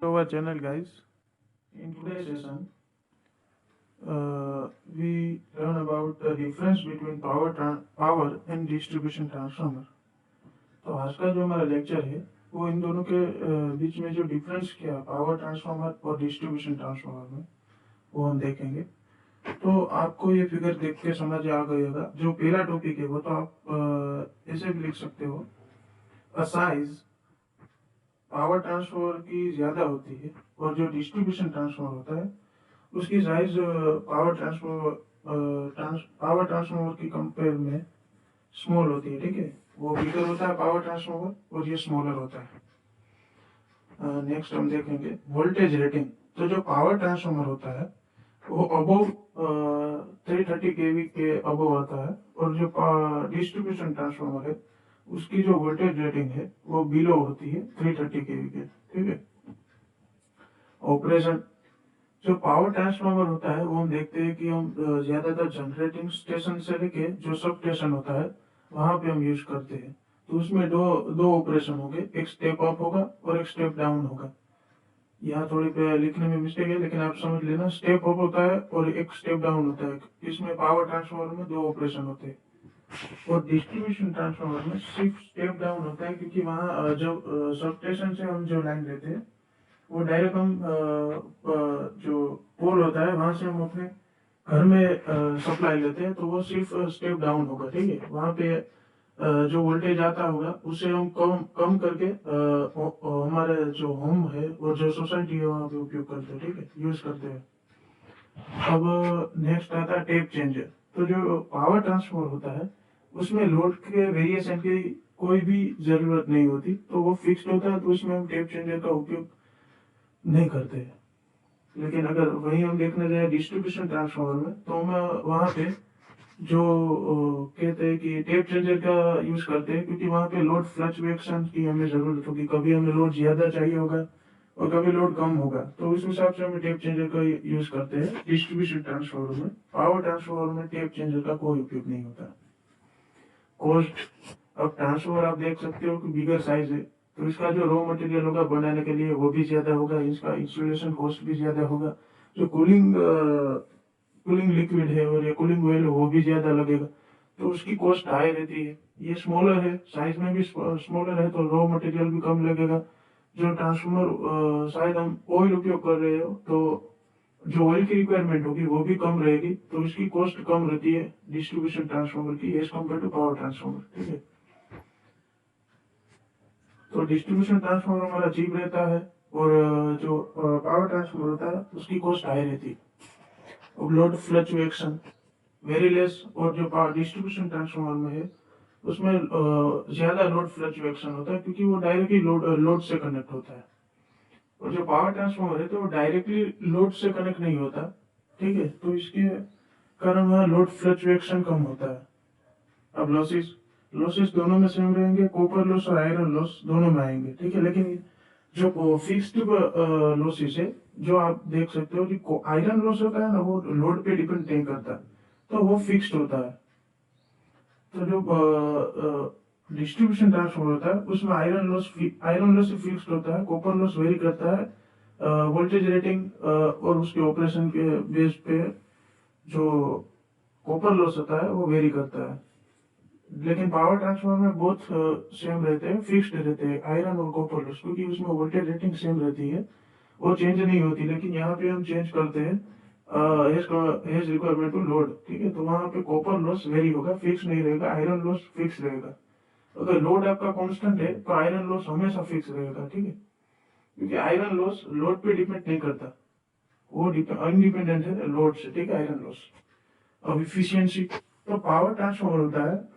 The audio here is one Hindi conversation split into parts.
To our channel, guys. In today's session, we learn about the difference between power and distribution transformer. तो आज का जो हमारा लेक्चर है वो इन दोनों के बीच में जो डिफरेंस क्या पावर ट्रांसफार्मर और डिस्ट्रीब्यूशन ट्रांसफार्मर में वो हम देखेंगे। तो आपको ये फिगर देख के समझ आ गएगा। जो पहला टॉपिक है वो तो आप ऐसे भी लिख सकते हो, अ साइज पावर ट्रांसफार्मर की ज़्यादा होती है और जो डिस्ट्रीब्यूशन ट्रांसफार्मर होता है उसकी साइज पावर ट्रांसफार्मर की कंपेयर में स्मॉल होती है। ठीक है, वो बिगर होता है पावर ट्रांसफार्मर और ये स्मॉलर होता है। नेक्स्ट हम देखेंगे वोल्टेज रेटिंग। तो जो पावर ट्रांसफार्मर होता है वो अबव 330 केवी के अबव आता है और जो डिस्ट्रीब्यूशन ट्रांसफार्मर है उसकी जो वोल्टेज रेटिंग है वो बिलो होती है 330 केवी के। ठीक है, ऑपरेशन। जो पावर ट्रांसफार्मर होता है वो हम देखते हैं कि हम ज्यादातर जनरेटिंग स्टेशन से लेके जो सब स्टेशन होता है वहां पे हम यूज करते हैं। तो उसमें दो दो ऑपरेशन होंगे, एक स्टेप अप होगा और एक स्टेप डाउन होगा। यहाँ थोड़ी पे लिखने में मिस्टेक है लेकिन आप समझ लेना, स्टेप अप होता है और एक स्टेप डाउन होता है। इसमें पावर ट्रांसफार्मर में दो ऑपरेशन होते हैं और डिस्ट्रीब्यूशन ट्रांसफार्मर में सिर्फ स्टेप डाउन होता है, क्योंकि वहाँ जब सब स्टेशन से हम जो लाइन लेते हैं वो डायरेक्ट हम जो पोल होता है वहां से हम अपने घर में सप्लाई लेते हैं, तो वो सिर्फ स्टेप डाउन होगा। ठीक है, वहां पे जो वोल्टेज आता होगा उसे हम कम कम करके हमारे जो होम है और जो सोसाइटी है वहाँ पे उपयोग करते हैं। ठीक है, यूज करते हैं। अब नेक्स्ट आता है टेप चेंजर। तो जो पावर ट्रांसफार्मर होता है उसमें लोड के वेरिएशन की कोई भी जरूरत नहीं होती, तो वो फिक्स्ड होता है, तो उसमें हम टेप चेंजर का उपयोग नहीं करते। लेकिन अगर वही हम देखने जाए डिस्ट्रीब्यूशन ट्रांसफार्मर में तो हम वहाँ पे जो कहते हैं कि टेप चेंजर का यूज करते हैं, क्योंकि वहाँ पे लोड फ्लक्चुएशन की हमें जरूरत होगी। कभी हमें लोड ज्यादा चाहिए होगा और कभी लोड कम होगा, तो उस हिसाब से हमें टेप चेंजर का यूज करते हैं डिस्ट्रीब्यूशन ट्रांसफार्मर में। पावर ट्रांसफार्मर में टेप चेंजर का कोई उपयोग नहीं होता। कॉस्ट। अब ट्रांसफार्मर आप देख सकते हो कि बिगर साइज है, तो इसका जो रॉ मटेरियल होगा बनाने के लिए वो भी ज्यादा होगा, इसका इंस्टॉलेशन कॉस्ट भी ज्यादा होगा। जो कूलिंग लिक्विड है और ये कूलिंग ऑयल है वो भी ज्यादा लगेगा, तो उसकी कॉस्ट हाई रहती है। ये स्मॉलर है, साइज में भी स्मॉलर है, तो रॉ मटेरियल भी कम लगेगा। जो ट्रांसफार्मर शायद हम ऑयल उपयोग कर रहे हो तो जो ऑयल की रिक्वायरमेंट होगी वो भी कम रहेगी, तो उसकी कॉस्ट कम रहती है डिस्ट्रीब्यूशन ट्रांसफार्मर की as compare to power transformer. ठीक है, तो डिस्ट्रीब्यूशन ट्रांसफार्मर हमारा चीप रहता है और जो पावर ट्रांसफार्मर होता है उसकी कॉस्ट हाई रहती है। अब लोड फ्लक्चुएशन वेरी लेस, और जो पावर डिस्ट्रीब्यूशन ट्रांसफार्मर में है उसमें ज्यादा लोड फ्लक्चुएशन होता है, क्योंकि वो डायरेक्टली लोड से कनेक्ट होता है। और जो पावर ट्रांसफार्मर है तो वो डायरेक्टली लोड से कनेक्ट नहीं होता। ठीक है, तो इसके कारण वहाँ लोड फ्लक्चुएशन कम होता है। अब लॉसेस लॉसेस दोनों में सेम रहेंगे, कॉपर लॉस और आयरन लॉस दोनों में आएंगे। ठीक है, लेकिन जो फिक्स्ड लॉसेस है जो आप देख सकते हो कि आयरन लॉस होता है ना, वो लोड पे डिपेंड नहीं करता, तो वो फिक्स्ड होता है। तो जो डिस्ट्रीब्यूशन ट्रांसफार्मर होता है उसमें आयरन लॉस फिक्स्ड होता है, कॉपर लॉस वेरी करता है वोल्टेज रेटिंग और उसके ऑपरेशन के बेस पे। जो कॉपर लॉस होता है वो वेरी करता है। लेकिन पावर ट्रांसफार्मर में बहुत सेम रहते हैं, फिक्स्ड रहते हैं आयरन और कॉपर लॉस, क्योंकि उसमें वोल्टेज रेटिंग सेम रहती है, वो चेंज नहीं होती। लेकिन यहाँ पे हम चेंज करते हैं एज रिक्वायरमेंट टू लोड। ठीक है, तो वहाँ पे कॉपर लॉस वेरी होगा, फिक्स नहीं रहेगा, आयरन लॉस फिक्स रहेगा। अगर लोड आपका कांस्टेंट है तो आयरन लॉस हमेशा फिक्स रहेगा। ठीक है, क्योंकि आयरन लॉस लोड पे डिपेंड नहीं करता, वो अनडिपेंडेंट है लोड से। ठीक है, आयरन लॉस। अब इफिशियंसी। तो पावर ट्रांसफार्मर होता है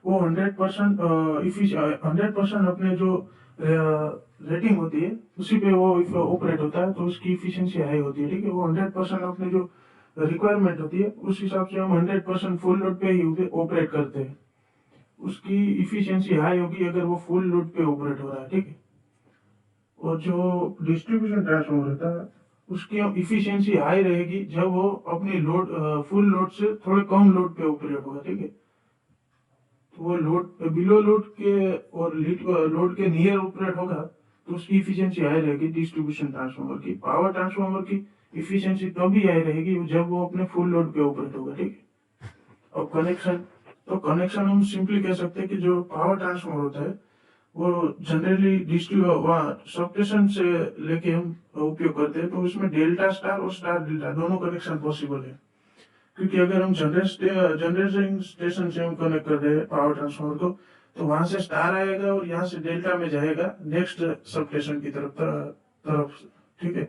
वो 100% अपने जो रेटिंग होती है उसी पे वो ऑपरेट होता है, तो उसकी इफिशियंसी हाई होती है। ठीक है, वो 100% अपने जो रिक्वायरमेंट होती है उस हिसाब से हम 100% फुल लोड पे ही ऑपरेट करते हैं। उसकी इफिशियंसी हाई होगी अगर वो फुल लोड पे ऑपरेट हो रहा है। ठीक है, और जो डिस्ट्रीब्यूशन ट्रांसफार्मर होता है उसकी इफिशियंसी हाई रहेगी जब वो अपनी लोड फुल लोड से थोड़े कम लोड पे ऑपरेट होगा। ठीक है, वो लोड बिलो लोड के और लोड के नियर ऑपरेट होगा तो उसकी इफिशियंसी हाई रहेगी डिस्ट्रीब्यूशन ट्रांसफार्मर की। पावर ट्रांसफार्मर की इफिशियंसी तभी हाई रहेगी जब वो अपने फुल लोड पे ऑपरेट होगा, ठीक है। अब कनेक्शन, तो कनेक्शन हम सिंपली कह सकते हैं कि जो पावर ट्रांसफार्मर होता है वो जनरली सबस्टेशन से लेके हम उपयोग करते हैं, तो उसमें डेल्टा स्टार और स्टार डेल्टा दोनों कनेक्शन पॉसिबल है। क्योंकि अगर हम जनरेटिंग स्टेशन से हम कनेक्ट कर रहे हैं पावर ट्रांसफार्मर को, तो वहां से स्टार आएगा और यहाँ से डेल्टा में जाएगा नेक्स्ट सब स्टेशन की तरफ, ठीक है।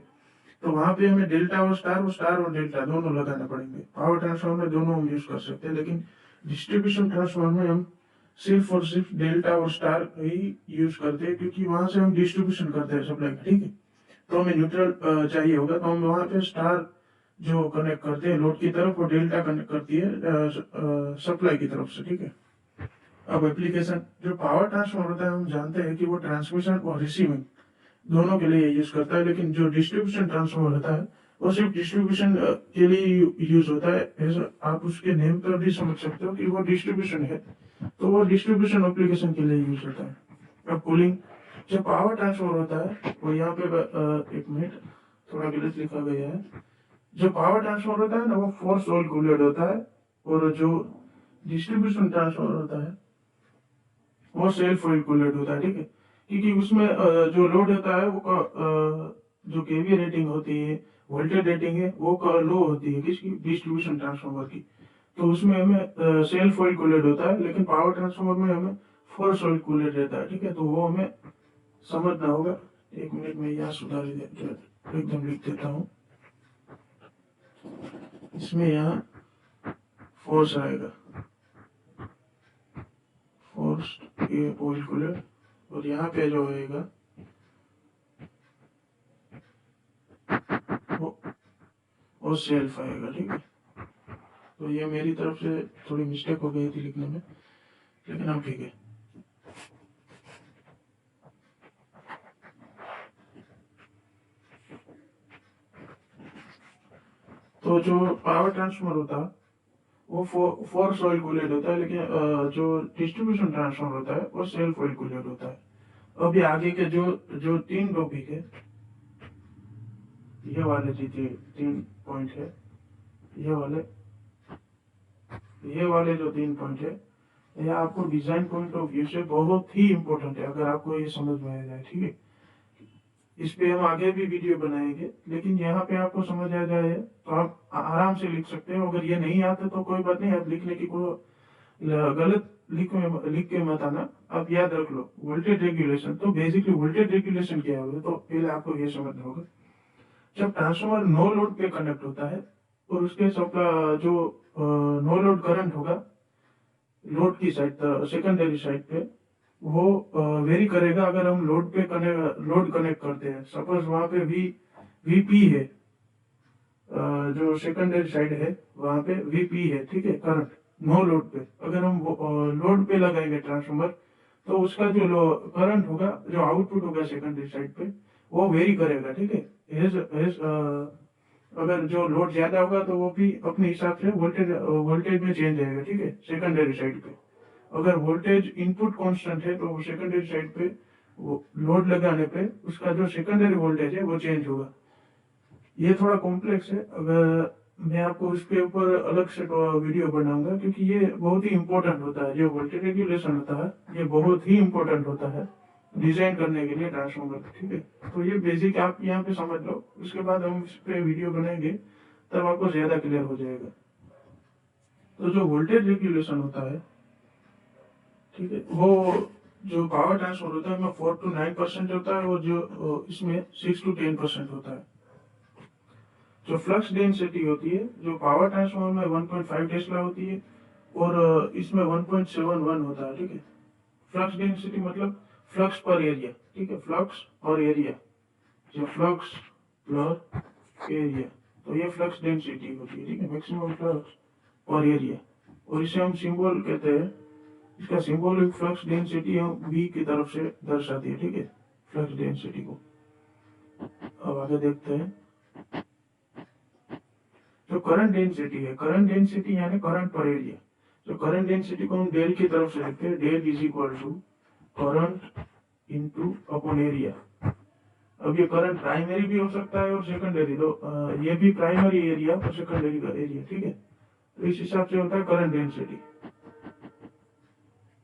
तो वहां पे हमें डेल्टा और स्टार और डेल्टा दोनों लगाने पड़ेंगे। पावर ट्रांसफार्मर में दोनों हम यूज कर सकते हैं, लेकिन डिस्ट्रीब्यूशन ट्रांसफार्मर में हम सिर्फ और सिर्फ डेल्टा और स्टार ही यूज करते हैं, क्योंकि वहां से हम डिस्ट्रीब्यूशन करते हैं सप्लाई का, ठीक है। तो हमें न्यूट्रल चाहिए होगा, तो हम वहां पे स्टार जो कनेक्ट करते हैं लोड की तरफ और डेल्टा कनेक्ट करती है सप्लाई की तरफ से, ठीक है। अब एप्लीकेशन, जो पावर ट्रांसफार्मर होता है हम जानते हैं कि वो ट्रांसमिशन और रिसीविंग दोनों के लिए यूज करता है, लेकिन जो डिस्ट्रीब्यूशन ट्रांसफार्मर होता है वो सिर्फ डिस्ट्रीब्यूशन के लिए यूज होता है। ऐसा आप उसके नेम पर भी समझ सकते हो कि वो डिस्ट्रीब्यूशन है, तो वो डिस्ट्रीब्यूशन एप्लीकेशन के लिए यूज होता है। अब कूलिंग, जो पावर ट्रांसफार्मर होता है वो यहाँ पे एक मिनट थोड़ा गलत लिखा गया है। जो पावर ट्रांसफार्मर होता है ना वो फोर्स ऑयल कूलेड होता है, और जो डिस्ट्रीब्यूशन ट्रांसफार्मर होता है वो सेल्फ ऑयल कूलेड होता है, ठीक है। क्योंकि उसमें जो लोड होता है वो जो केवी रेटिंग होती है, वोल्टेज रेटिंग है, वो लो होती है किसकी, डिस्ट्रीब्यूशन ट्रांसफार्मर की। तो उसमें हमें सेल्फ ऑयल कूलेड होता है, लेकिन पावर ट्रांसफार्मर में हमें फोर्स ऑयल कूलेड रहता है, ठीक है। तो वो हमें समझना होगा। एक मिनट में यहाँ सुधार एकदम लिख देता हूँ। इसमें यहाँ फोर्स आएगा, फोर्स ये ऑयल कूलेड, और यहाँ पे जो होएगा वो सेल्फ आएगा, ठीक है। तो ये मेरी तरफ से थोड़ी मिस्टेक हो गई थी लिखने में, लेकिन अब ठीक है। तो जो पावर ट्रांसफार्मर होता है वो फोर्स ऑयल कूलेड होता है, लेकिन जो डिस्ट्रीब्यूशन ट्रांसफार्मर होता है वो सेल्फ ऑयल कूलेड होता है। अभी आगे के जो जो तीन टॉपिक है, ये वाले जी तीन पॉइंट है, ये वाले जो तीन पॉइंट है, ये आपको डिजाइन पॉइंट ऑफ व्यू से बहुत ही इम्पोर्टेंट है, अगर आपको ये समझ में आ जाए, ठीक है। इस पे हम आगे भी वीडियो बनाएंगे, लेकिन यहाँ पे आपको समझ आ जाए तो आप आराम से लिख सकते हो। अगर ये नहीं आता तो कोई बात नहीं, आप लिखने की कोई गलत लिख के मत आना, आप याद रख लो। वोल्टेज रेगुलेशन, तो बेसिकली वोल्टेज रेगुलेशन क्या होगा, तो पहले आपको ये समझना होगा। जब ट्रांसफार्मर नो लोड पे कनेक्ट होता है और उसके सबका जो नो लोड करंट होगा लोड की साइड, सेकेंडरी साइड पे, वो वेरी करेगा। अगर हम लोड कनेक्ट करते हैं, सपोज वहां पे वीपी है, जो सेकेंडरी साइड है वहां पे वीपी है, ठीक है, करंट नो लोड पे। अगर हम लोड पे लगाएंगे ट्रांसफार्मर, तो उसका जो करंट होगा, जो आउटपुट होगा सेकेंडरी साइड पे, वो वेरी करेगा, ठीक है। अगर जो लोड ज्यादा होगा तो वो भी अपने हिसाब से वोल्टेज में चेंज आएगा, ठीक है, सेकेंडरी साइड पे। अगर वोल्टेज इनपुट कांस्टेंट है तो सेकेंडरी साइड पे लोड लगाने पे उसका जो सेकेंडरी वोल्टेज है वो चेंज होगा। ये थोड़ा कॉम्प्लेक्स है, अगर मैं आपको इसके ऊपर अलग से वीडियो बनाऊंगा, क्योंकि ये बहुत ही इंपॉर्टेंट होता है। जो वोल्टेज रेगुलेशन होता है ये बहुत ही इंपॉर्टेंट होता है डिजाइन करने के लिए ट्रांसफार्मर, ठीक है। तो ये बेसिक आप यहाँ पे समझ लो, उसके बाद हम इस पे वीडियो बनाएंगे तब आपको ज्यादा क्लियर हो जाएगा। तो जो वोल्टेज रेगुलेशन होता है, ठीक है, वो जो पावर ट्रांसफर होता है उसमें 4 to 9% होता है, और जो इसमें 6 to 10% होता है। जो फ्लक्स डेंसिटी होती है जो पावर ट्रांसफार्मर में 1.5 टेस्ला होती है, और इसमें 1.71 होता है, ठीक है। फ्लक्स डेंसिटी मतलब फ्लक्स पर एरिया, ठीक है, फ्लक्स और एरिया, जो फ्लक्स पर एरिया, तो ये फ्लक्स डेंसिटी होती है, ठीक है, मैक्सिमम फ्लक्स पर एरिया। और इसे हम सिंबल कहते हैं, इसका सिंबॉलिक फ्लक्स डेंसिटी हम V की तरफ से दर्शाती है, ठीक है, फ्लक्स डेंसिटी को। अब आगे देखते हैं जो करंट डेंसिटी है। करंट डेंसिटी यानी करंट पर एरिया। जो करंट डेंसिटी को हम डेल की तरफ से लिखते हैं, del is equal to current into upon area. अब ये करंट प्राइमरी भी हो सकता है और सेकेंडरी, तो ये भी प्राइमरी एरिया और सेकेंडरी का एरिया, ठीक है। तो इस हिसाब से होता है करंट डेंसिटी।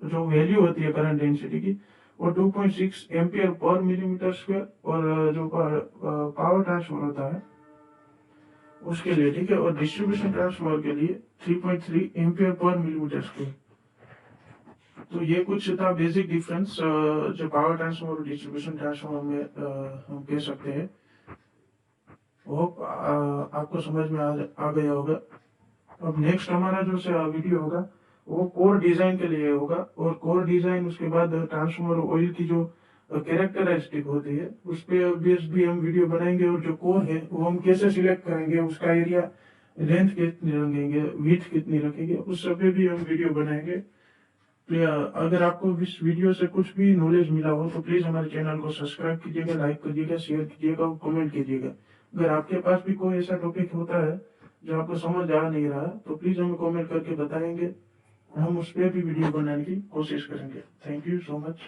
जो वैल्यू होती है करंट डेंसिटी की वो 2.6 एम्पियर पर मिलीमीटर स्क्वायर, और जो पावर ट्रांसफर होता है उसके लिए, ठीक है, और डिस्ट्रीब्यूशन ट्रांसफॉर्मर के लिए 3.3 एम्पियर पर मिलीमीटर स्क्वायर। तो ये कुछ था बेसिक डिफरेंस जो पावर ट्रांसफॉर्मर और डिस्ट्रीब्यूशन ट्रांसफॉर्मर में हम कह सकते हैं। होप आपको समझ में आ गया होगा। अब नेक्स्ट हमारा जो वीडियो होगा वो कोर डिजाइन के लिए होगा, और कोर डिजाइन उसके बाद ट्रांसफॉर्मर ऑयल की जो कैरेक्टरिस्टिक होती है उस पे बेस्ड भी हम वीडियो बनाएंगे, और जो कोर है वो हम कैसे सिलेक्ट करेंगे, उसका एरिया लेंथ कितनी रखेंगे, विड्थ कितनी रखेंगे, उस सब पे भी हम वीडियो बनाएंगे। तो अगर आपको इस वीडियो से कुछ भी नॉलेज मिला हो तो प्लीज हमारे चैनल को सब्सक्राइब कीजिएगा, लाइक कीजिएगा, शेयर कीजिएगा और कमेंट कीजिएगा। अगर आपके पास भी कोई ऐसा टॉपिक होता है जो आपको समझ आ नहीं रहा तो प्लीज हमें कमेंट करके बताएंगे, हम उस पर भी वीडियो बनाने की कोशिश करेंगे। Thank you so much.